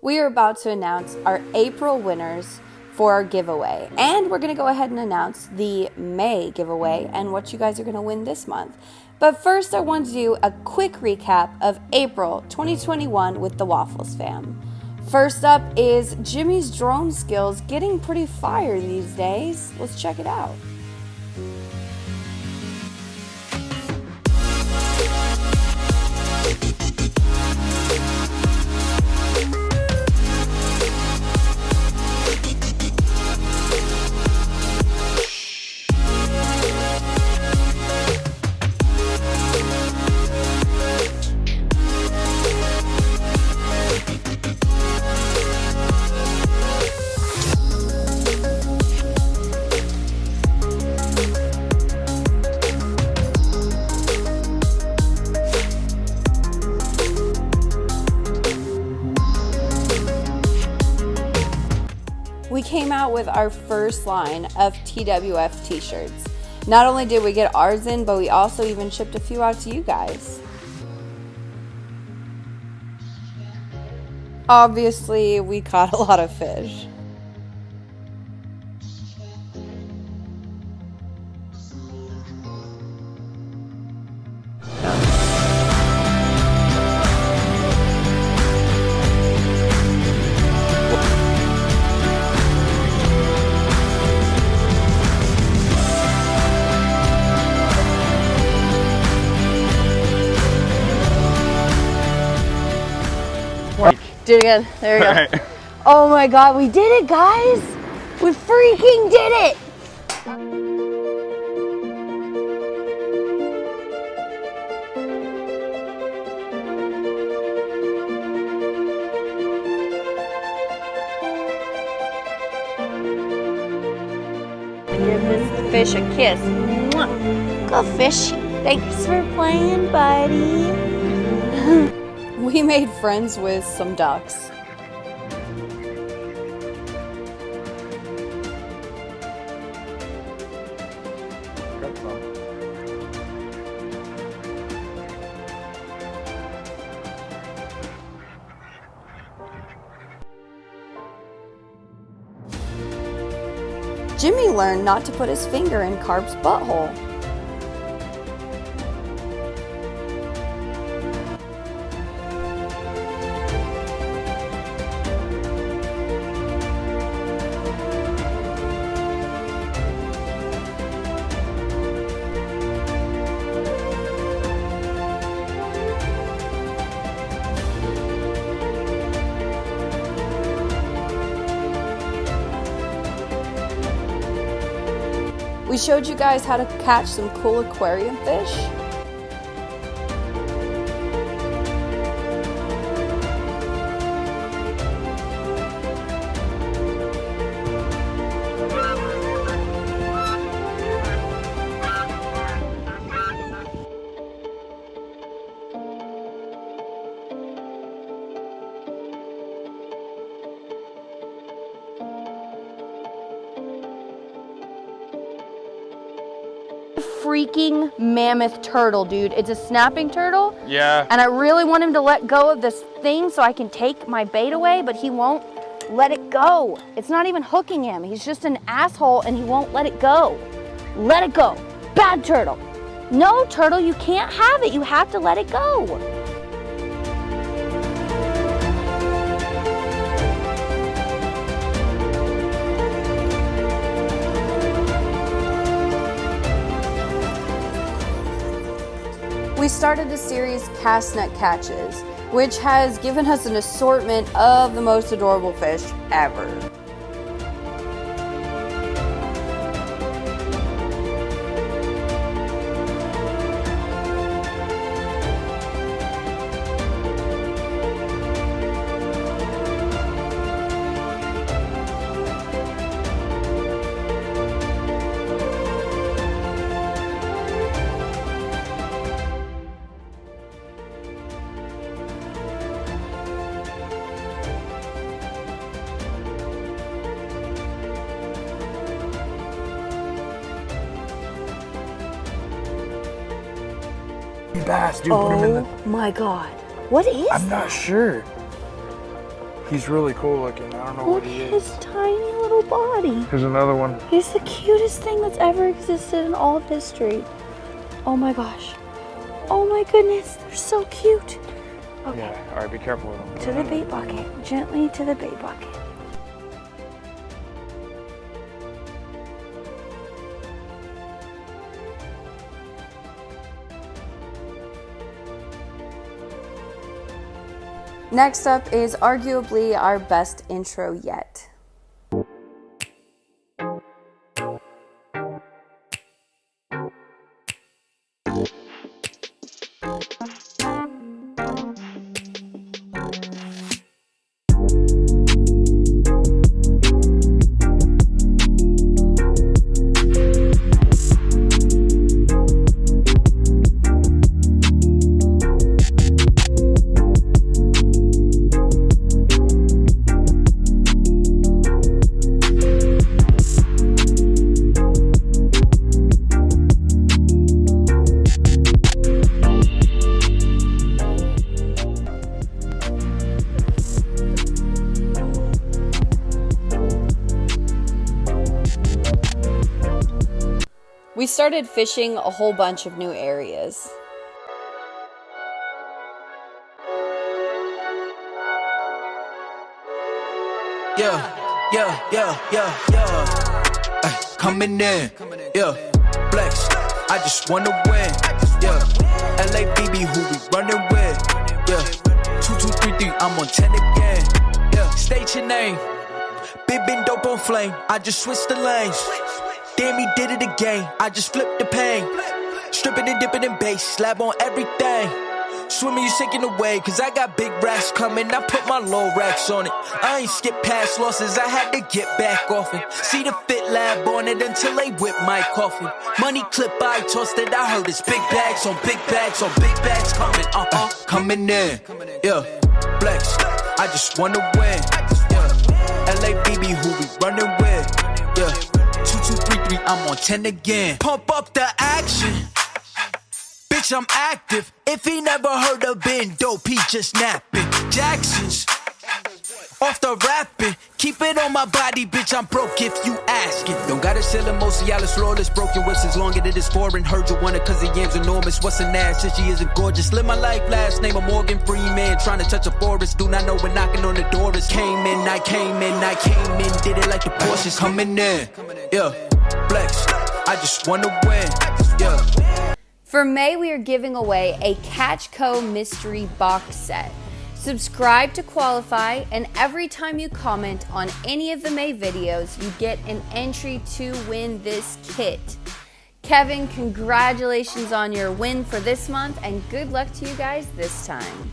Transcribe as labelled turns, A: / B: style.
A: We are about to announce our April winners for our giveaway. And we're going to go ahead and announce the May giveaway and what you guys are going to win this month. But first, I want to do a quick recap of April 2021 with the Waffles fam. First up is Jimmy's drone skills getting pretty fire these days. Let's check it out. We came out with our first line of TWF t-shirts. Not only did we get ours in, but we also even shipped a few out to you guys. Obviously, we caught a lot of fish. Do it again. There we go. Right. Oh my god, we did it, guys! We freaking did it! Give this fish a kiss. Mwah. Go fish. Thanks for playing, buddy. We made friends with some ducks. Jimmy learned not to put his finger in Carp's butthole. We showed you guys how to catch some cool aquarium fish. Freaking mammoth turtle, dude. It's a snapping turtle.
B: Yeah.
A: And I really want him to let go of this thing so I can take my bait away, but he won't let it go. It's not even hooking him. He's just an asshole and he won't let it go. Let it go. Bad turtle. No, turtle, you can't have it. You have to let it go. We started the series Castnet Catches, which has given us an assortment of the most adorable fish ever.
C: Bass, dude. Put him in the...
A: my god. What is
C: I'm not sure.
B: He's really cool looking. I don't know
A: Look
B: what he
A: at
B: is.
A: his tiny little body.
B: Here's another one.
A: He's the cutest thing that's ever existed in all of history. Oh my gosh. Oh my goodness, they're so cute. Okay,
B: Yeah, all right, be careful with him.
A: to the bait bucket. Gently to the bait bucket. Next up is arguably our best intro yet. We started fishing a whole bunch of new areas.
C: Coming in, yeah, flex. I just wanna win, yeah. LABB, who we running with, yeah. 2233, I'm on 10 again, yeah. State your name, big been dope on flame. I just switched the lanes. Damn, he did it again. I just flipped the pain. Stripping and dipping in bass, slab on everything. Swimming, you sinking away, cause I got big racks coming. I put my low racks on it. I ain't skip past losses, I had to get back off it. See the Fit Lab on it until they whip my coffin. Money clip, I tossed it, I heard it's big bags on big bags on big bags coming. Coming in, yeah, flex. I just wanna win, yeah. LABB, who we running with, yeah. 2233, I'm on 10 again. Pump up the action. Bitch, I'm active. If he never heard of Ben Dope, he just napping. Jackson's off the rapping. Keep it on my body, bitch, I'm broke if you asking. Don't gotta sell it, most of y'all is flawless. Broken wrists as long as it is foreign. Heard you want it cause the yam's enormous. What's an ass if she isn't gorgeous? Live my life, last name of Morgan Freeman. Trying to touch a forest, do not know when knocking on the door is. Came in, I came in, I came in. Did it like the Porsches coming in, yeah, flex. I just wanna win, yeah.
A: For May, we are giving away a Catchco mystery box set. Subscribe to qualify, and every time you comment on any of the May videos, you get an entry to win this kit. Kevin, congratulations on your win for this month, and good luck to you guys this time.